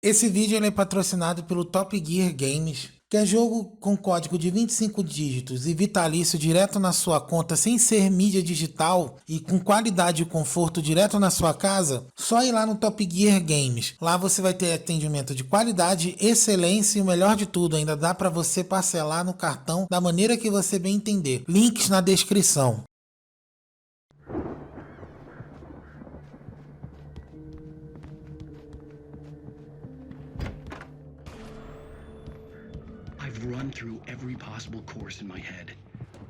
Esse vídeo ele é patrocinado pelo Top Gear Games, que é jogo com código de 25 dígitos e vitalício direto na sua conta sem ser mídia digital e com qualidade e conforto direto na sua casa. Só ir lá no Top Gear Games. Lá você vai ter atendimento de qualidade, excelência e o melhor de tudo, ainda dá para você parcelar no cartão da maneira que você bem entender. Links na descrição. I've run through every possible course in my head.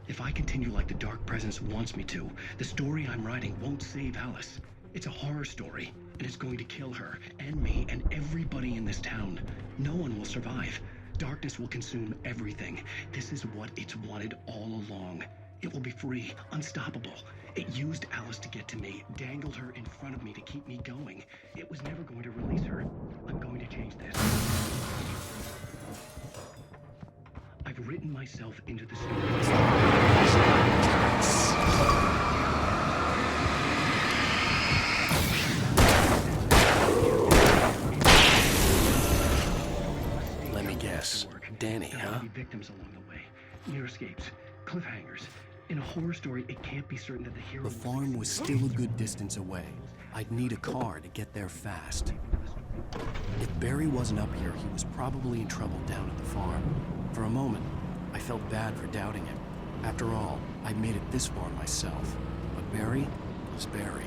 If I continue like the Dark Presence wants me to, the story I'm writing won't save Alice. It's a horror story, and it's going to kill her, and me, and everybody in this town. No one will survive. Darkness will consume everything. This is what it's wanted all along. It will be free, unstoppable. It used Alice to get to me, dangled her in front of me to keep me going. It was never going to release her. I'm going to change this. I've written myself into the story. Let me guess. Danny, There huh? will be victims along the way. Near escapes, cliffhangers. In a horror story, it can't be certain that the hero... The farm was still a good distance away. I'd need a car to get there fast. If Barry wasn't up here, he was probably in trouble down at the farm. For a moment, I felt bad for doubting him. After all, I made it this far myself. But Barry was Barry.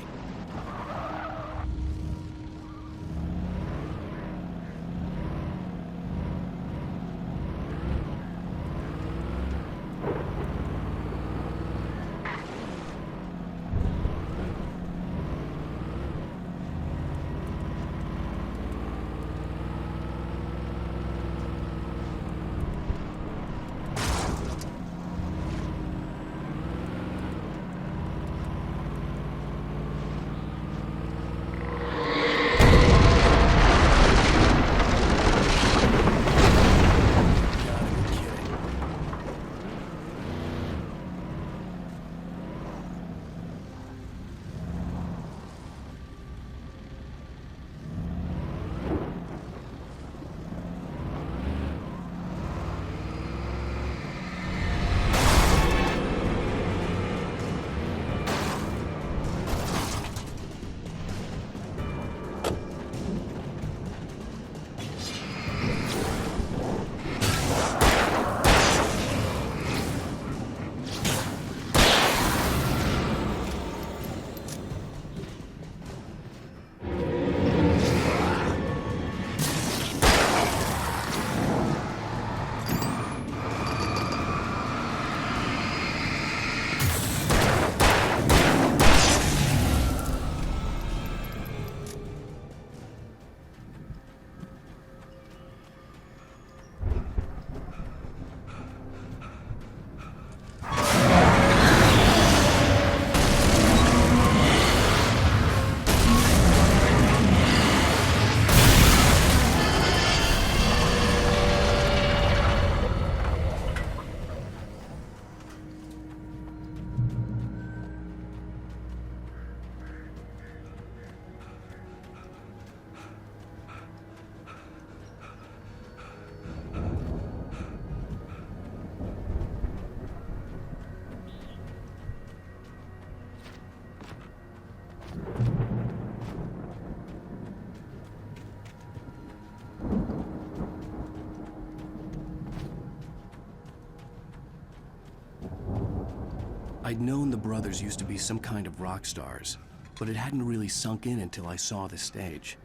I'd known the brothers used to be some kind of rock stars, but it hadn't really sunk in until I saw the stage.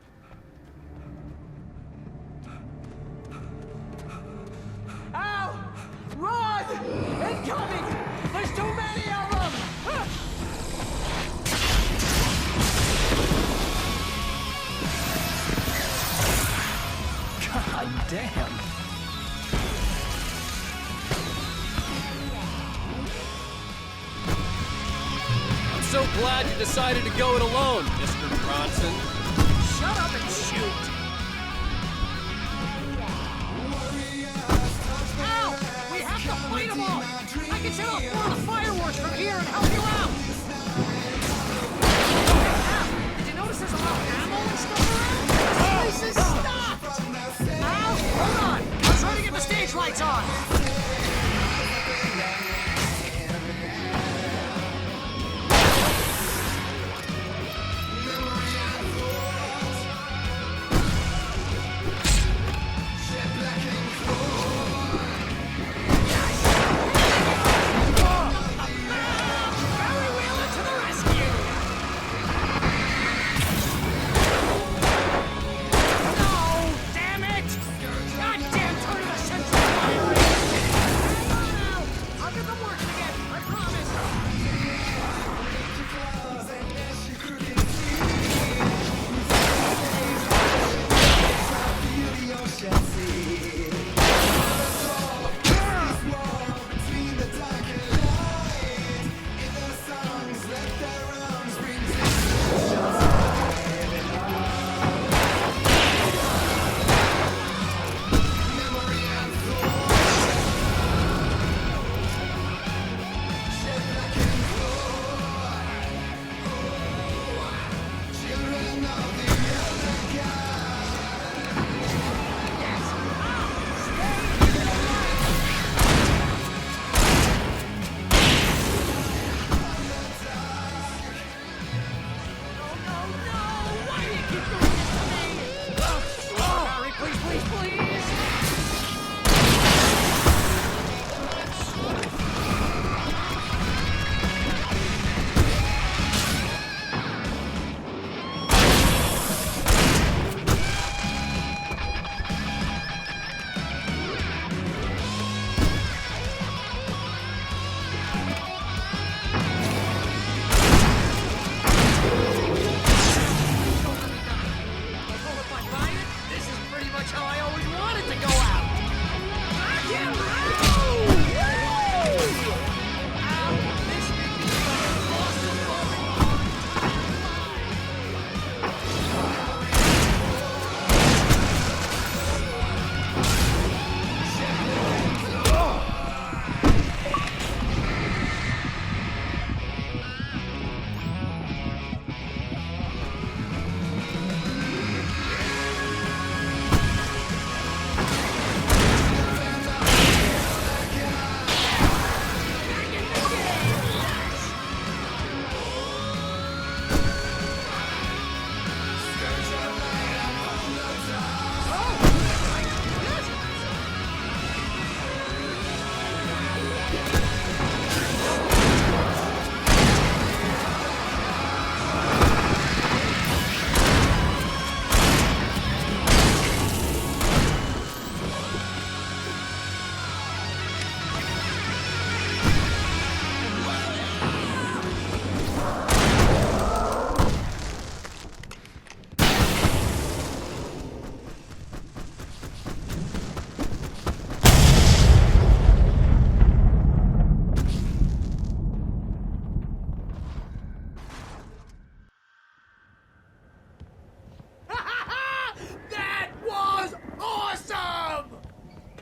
Ow! Run! Incoming! There's too many of them! God damn! I'm so glad you decided to go it alone, Mr. Bronson. Shut up and shoot! Ow! We have to fight them all! I can set off more of the fireworks from here and help you out! Did you notice there's a lot of ammo and stuff around? This place is stocked! lights on!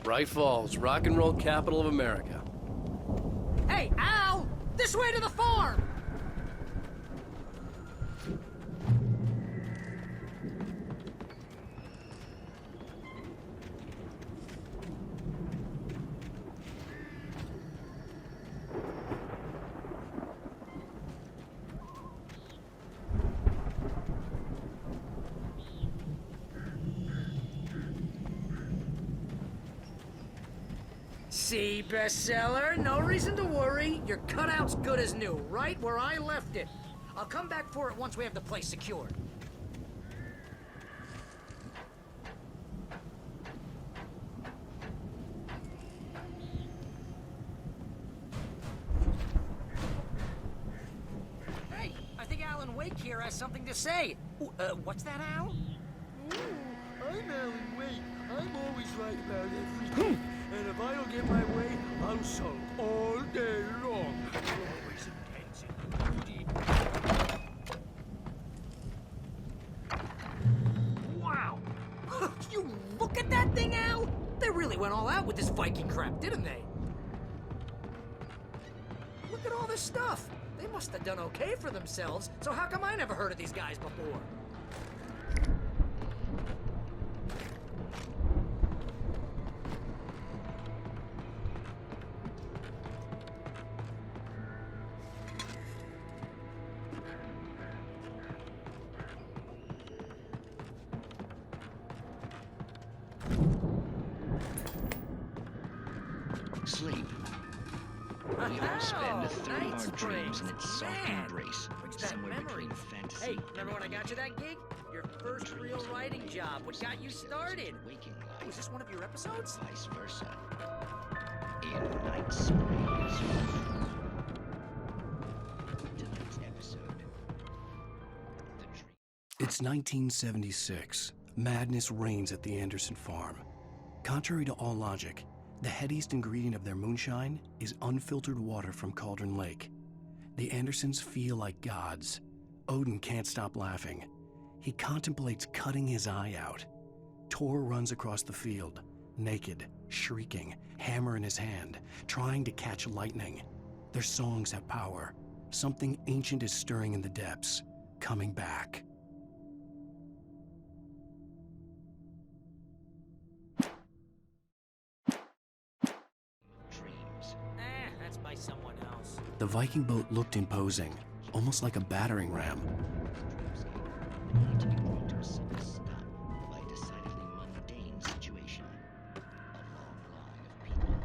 Bright Falls, rock and roll capital of America. Hey, Al! This way to the farm! See, bestseller? No reason to worry. Your cutout's good as new, right where I left it. I'll come back for it once we have the place secured. Hey, I think Alan Wake here has something to say. Ooh, what's that, Al? I'm Alan Wake. I'm always right about everything. And if I don't get my way, I'll sulk all day long. Always intense and moody. Wow! You look at that thing, Al! They really went all out with this Viking crap, didn't they? Look at all this stuff. They must have done okay for themselves, so how come I never heard of these guys before? Sleep. We all spend a third of our dreams in its soft embrace, Brings back somewhere memories. between fantasy Hey, remember when I got you that gig? Your first real writing job. What got you started? waking life, Was this one of your episodes? vice versa. In Night Springs. Tonight's episode. The dream. It's 1976. Madness reigns at the Anderson farm. Contrary to all logic, the headiest ingredient of their moonshine is unfiltered water from Cauldron Lake. The Andersons feel like gods. Odin can't stop laughing. He contemplates cutting his eye out. Tor runs across the field, naked, shrieking, hammer in his hand, trying to catch lightning. Their songs have power. Something ancient is stirring in the depths, coming back. Dreams. That's by someone else. The Viking boat looked imposing, almost like a battering ram. They need to be brought to a sudden stop by a decidedly mundane situation. A long line of people.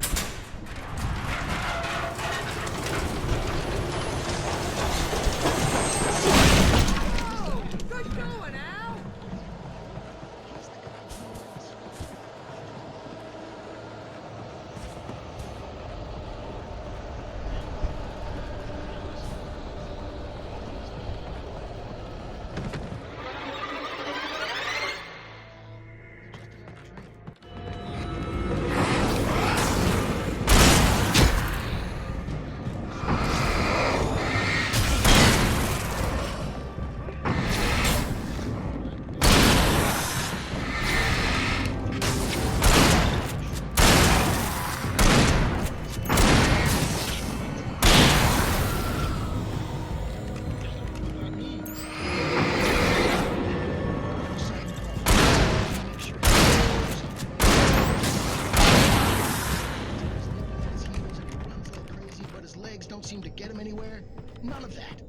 Oh, good going, Al! But his legs don't seem to get him anywhere. None of that.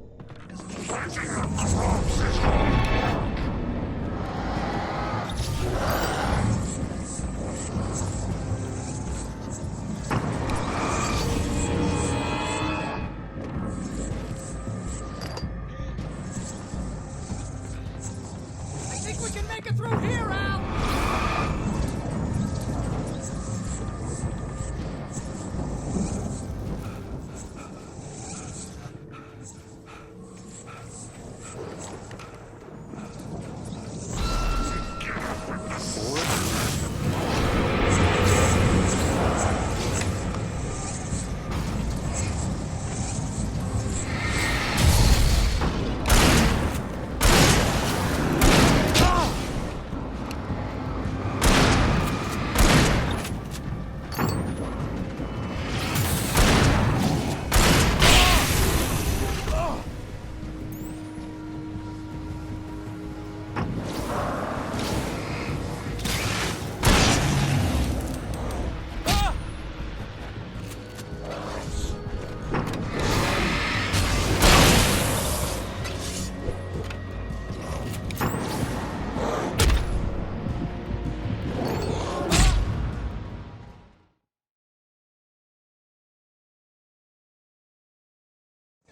I think we can make it through here, Al!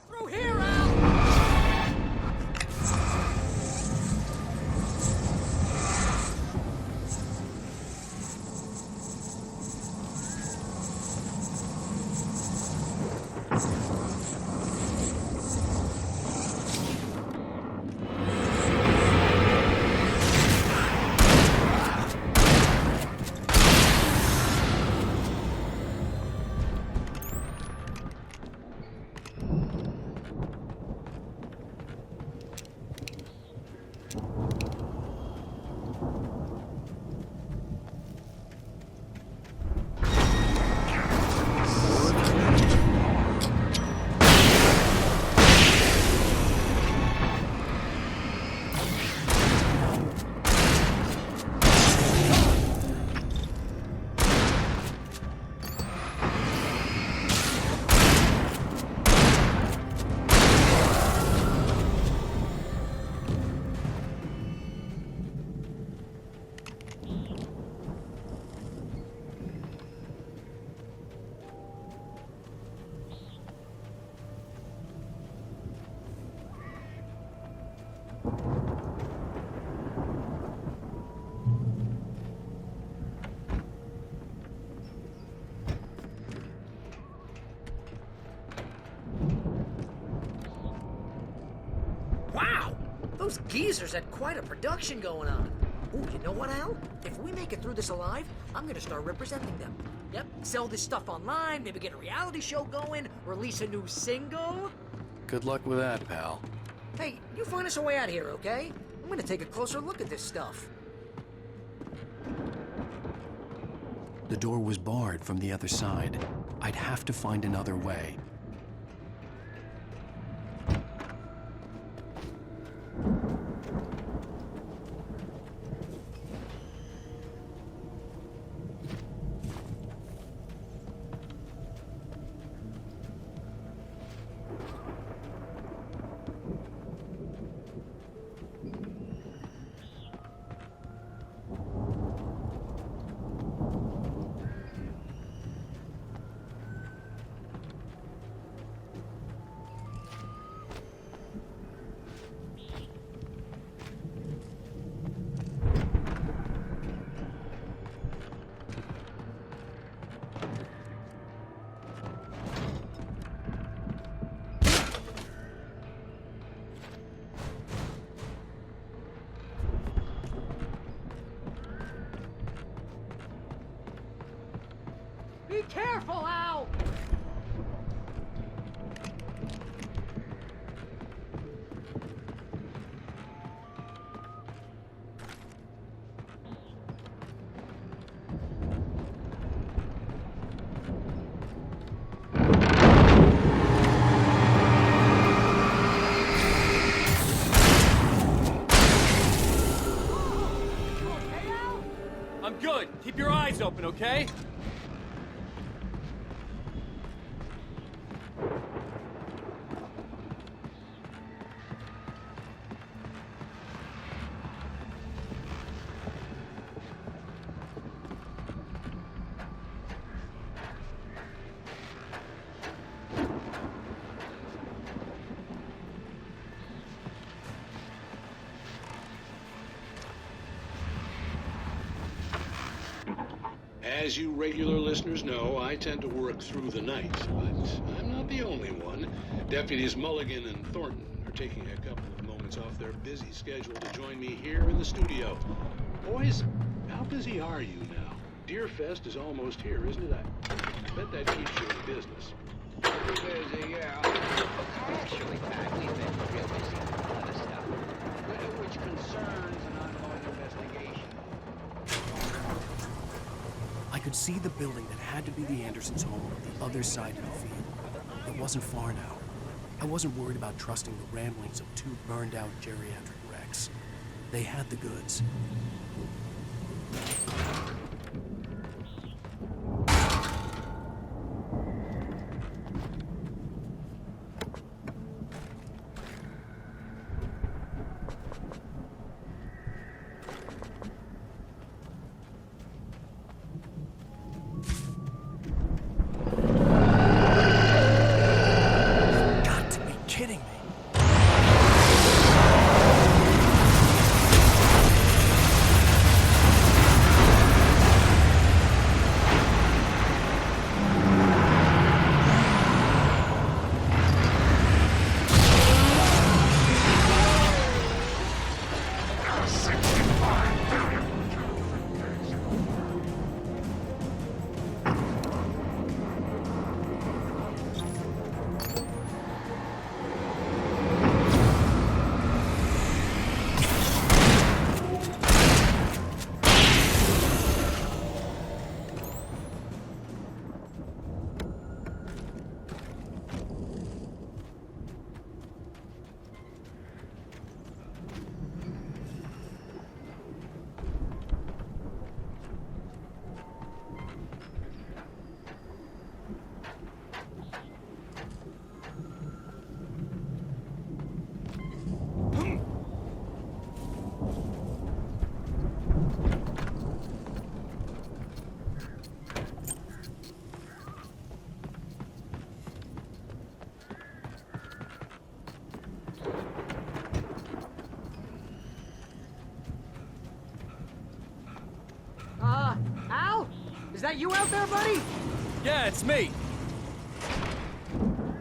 Through here, Al! Those geezers had quite a production going on. Ooh, you know what, Al? If we make it through this alive, I'm gonna start representing them. Yep, sell this stuff online, maybe get a reality show going, release a new single. Good luck with that, pal. Hey, you find us a way out of here, okay? I'm gonna take a closer look at this stuff. The door was barred from the other side. I'd have to find another way. Be careful, Al! I'm good. Keep your eyes open, okay? As you regular listeners know, I tend to work through the night, but I'm not the only one. Deputies Mulligan and Thornton are taking a couple of moments off their busy schedule to join me here in the studio. Boys, how busy are you now? Deerfest is almost here, isn't it? I bet that keeps you in business. Pretty busy, yeah. Actually, Pat, we've been real busy with a lot of stuff, which concerns an ongoing investigation. I could see the building that had to be the Andersons' home on the other side of the field. It wasn't far now. I wasn't worried about trusting the ramblings of two burned-out geriatric wrecks. They had the goods. Al? Is that you out there, buddy? Yeah, it's me.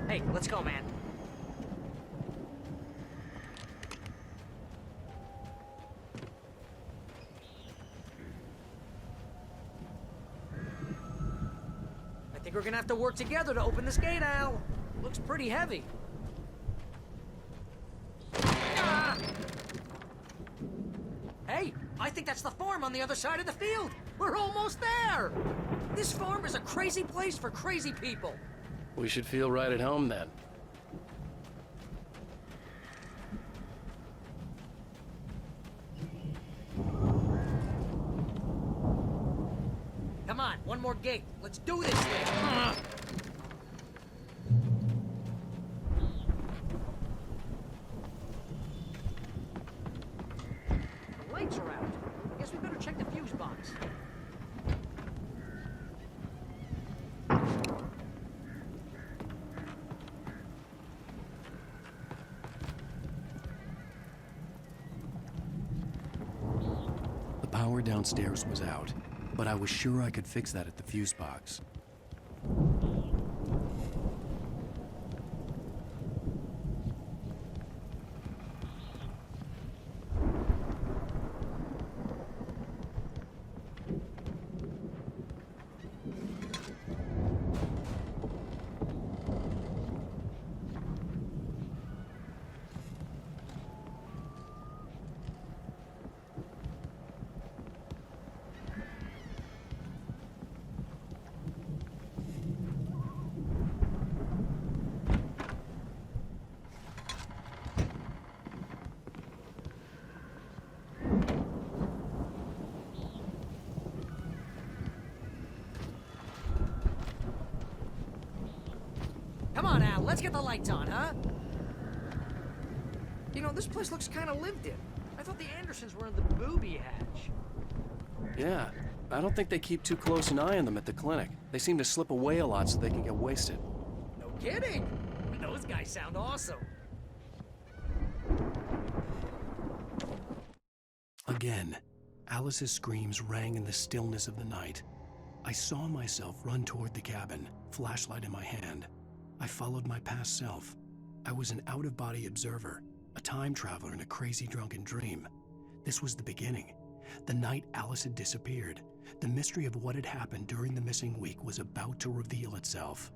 Hey, let's go, man. think we're gonna have to work together to open this gate, Al. Looks pretty heavy. Ah! Hey, I think that's the farm on the other side of the field. We're almost there. This farm is a crazy place for crazy people. We should feel right at home then. Come on, one more gate. Let's do this thing. The lights are out. I guess we better check the fuse box. The power downstairs was out, but I was sure I could fix that at the fuse box. Come on, Al, let's get the lights on, huh? You know, this place looks kind of lived in. I thought the Andersons were in the booby hatch. Yeah, I don't think they keep too close an eye on them at the clinic. They seem to slip away a lot so they can get wasted. No kidding. Those guys sound awesome. Again, Alice's screams rang in the stillness of the night. I saw myself run toward the cabin, flashlight in my hand. I followed my past self. I was an out-of-body observer, a time traveler in a crazy drunken dream. This was the beginning. The night Alice had disappeared. The mystery of what had happened during the missing week was about to reveal itself.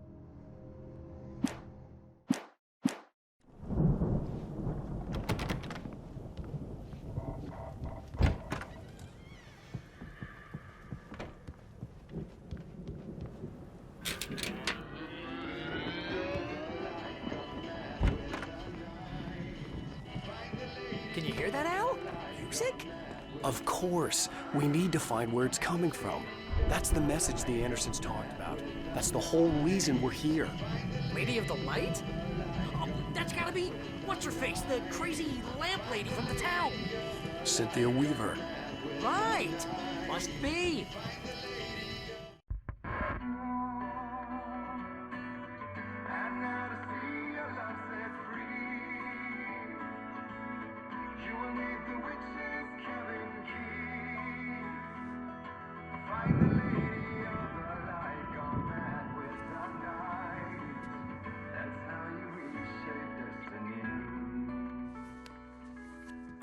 Can you hear that, Al? Music? Of course, we need to find where it's coming from. That's the message the Andersons talked about. That's the whole reason we're here. Lady of the Light? Oh, that's gotta be what's-her-face, the crazy lamp lady from the town. Cynthia Weaver. Right. Must be.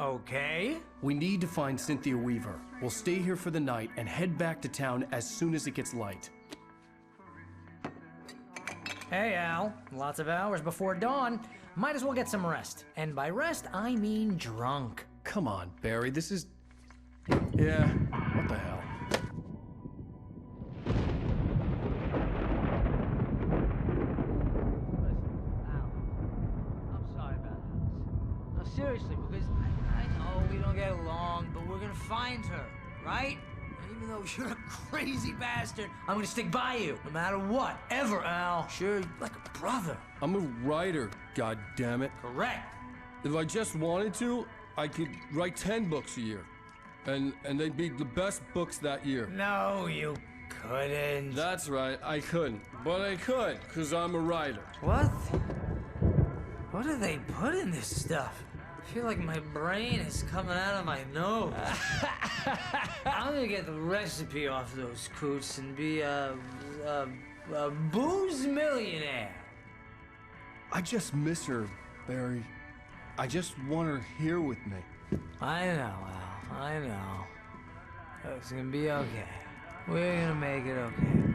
Okay. We need to find Cynthia Weaver. We'll stay here for the night and head back to town as soon as it gets light. Hey, Al. Lots of hours before dawn. Might as well get some rest. And by rest, I mean drunk. Come on, Barry, this is... Yeah, what the hell? I'm sorry about this. No, seriously, because I know we don't get along, but we're gonna find her, right? And even though you're a crazy bastard, I'm gonna stick by you, no matter what, ever, Al. Sure, like a brother. I'm a writer, goddammit. Correct. If I just wanted to, I could write 10 books a year. And they'd be the best books that year. No, you couldn't. That's right, I couldn't. But I could, because I'm a writer. What? What do they put in this stuff? I feel like my brain is coming out of my nose. I'm gonna get the recipe off those coots and be a booze millionaire. I just miss her, Barry. I just want her here with me. I know, Al. I know. It's gonna be okay. We're gonna make it okay.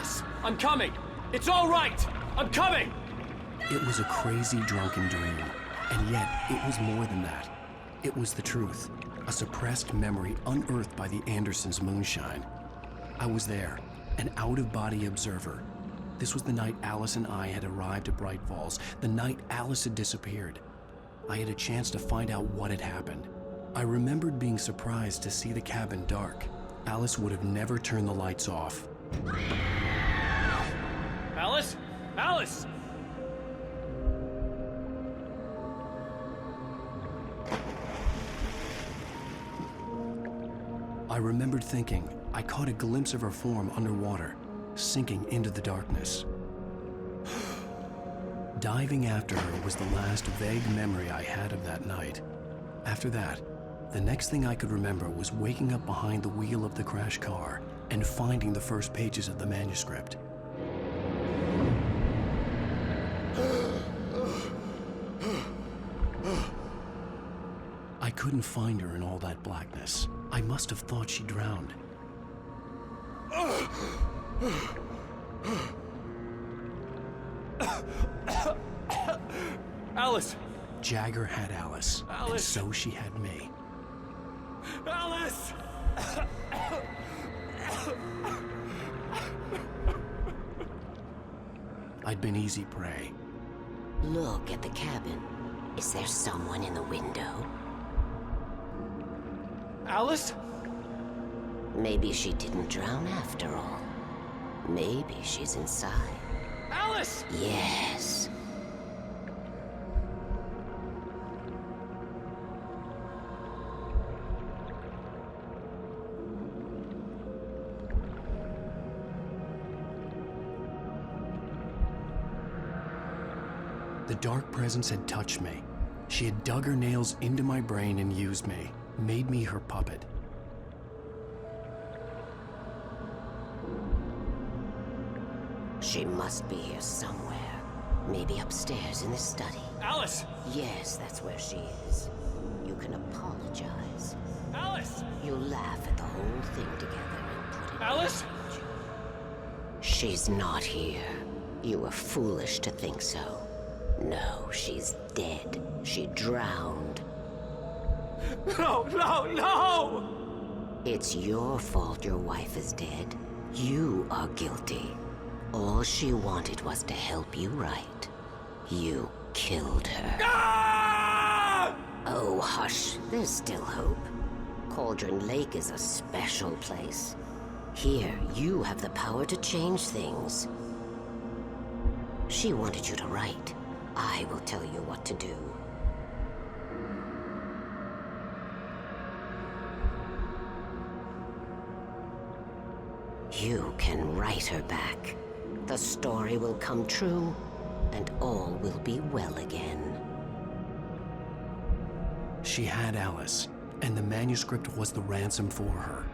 Alice, I'm coming! It's all right! I'm coming! It was a crazy, drunken dream. And yet, it was more than that. It was the truth. A suppressed memory unearthed by the Andersons' moonshine. I was there, an out-of-body observer. This was the night Alice and I had arrived at Bright Falls, the night Alice had disappeared. I had a chance to find out what had happened. I remembered being surprised to see the cabin dark. Alice would have never turned the lights off. Alice? Alice! I remembered thinking I caught a glimpse of her form underwater, sinking into the darkness. Diving after her was the last vague memory I had of that night. After that, the next thing I could remember was waking up behind the wheel of the crashed car and finding the first pages of the manuscript. I couldn't find her in all that blackness. I must have thought she drowned. Alice! Jagger had Alice, and so she had me. Alice! I'd been easy prey. Look at the cabin. Is there someone in the window? Alice? Maybe she didn't drown after all. Maybe she's inside. Alice! Yes. The dark presence had touched me. She had dug her nails into my brain and used me, made me her puppet. She must be here somewhere. Maybe upstairs in the study. Alice! Yes, that's where she is. You can apologize. Alice! You laugh at the whole thing together and put it Alice? behind you. She's not here. You were foolish to think so. No, she's dead. She drowned. No, no, no! It's your fault your wife is dead. You are guilty. All she wanted was to help you right. You killed her. Ah! Oh, hush. There's still hope. Cauldron Lake is a special place. Here, you have the power to change things. She wanted you to write. I will tell you what to do. You can write her back. The story will come true, and all will be well again. She had Alice, and the manuscript was the ransom for her.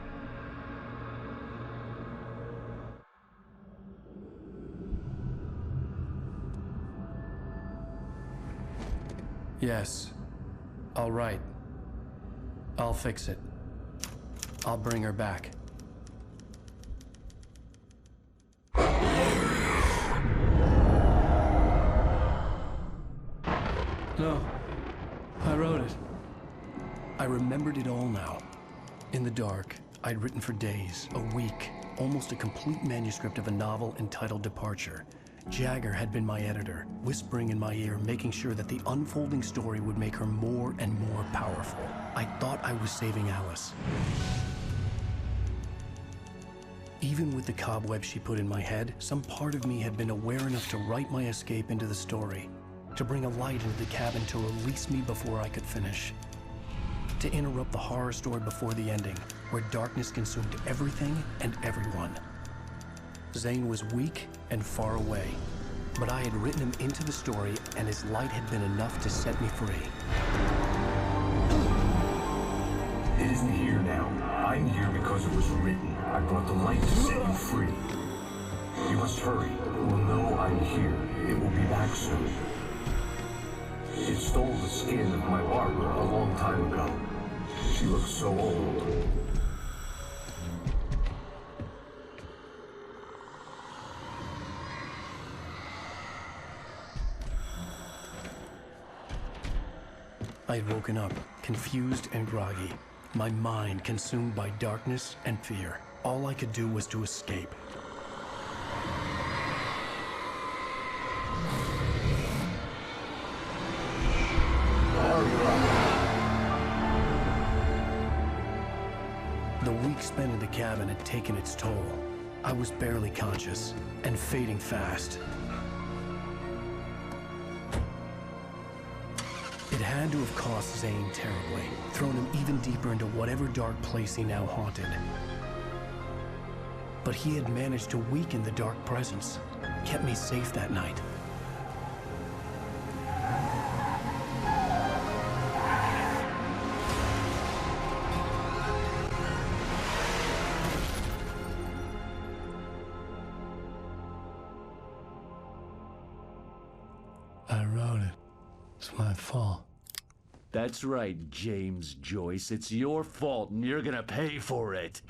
Yes. All right. I'll fix it. I'll bring her back. No. I wrote it. I remembered it all now. In the dark, I'd written for days, a week, almost a complete manuscript of a novel entitled Departure. Jagger had been my editor, whispering in my ear, making sure that the unfolding story would make her more and more powerful. I thought I was saving Alice. Even with the cobwebs she put in my head, some part of me had been aware enough to write my escape into the story, to bring a light into the cabin to release me before I could finish, to interrupt the horror story before the ending, where darkness consumed everything and everyone. Zane was weak and far away, but I had written him into the story, and his light had been enough to set me free. It isn't here now. I'm here because it was written. I brought the light to set you free. You must hurry. It will know I'm here. It will be back soon. It stole the skin of my Barbara a long time ago. She looks so old. I had woken up, confused and groggy, my mind consumed by darkness and fear. All I could do was to escape. The week spent in the cabin had taken its toll. I was barely conscious and fading fast. It had to have cost Zane terribly, thrown him even deeper into whatever dark place he now haunted. But he had managed to weaken the dark presence, kept me safe that night. I wrote it. It's my fault. That's right, James Joyce. It's your fault, and you're gonna pay for it.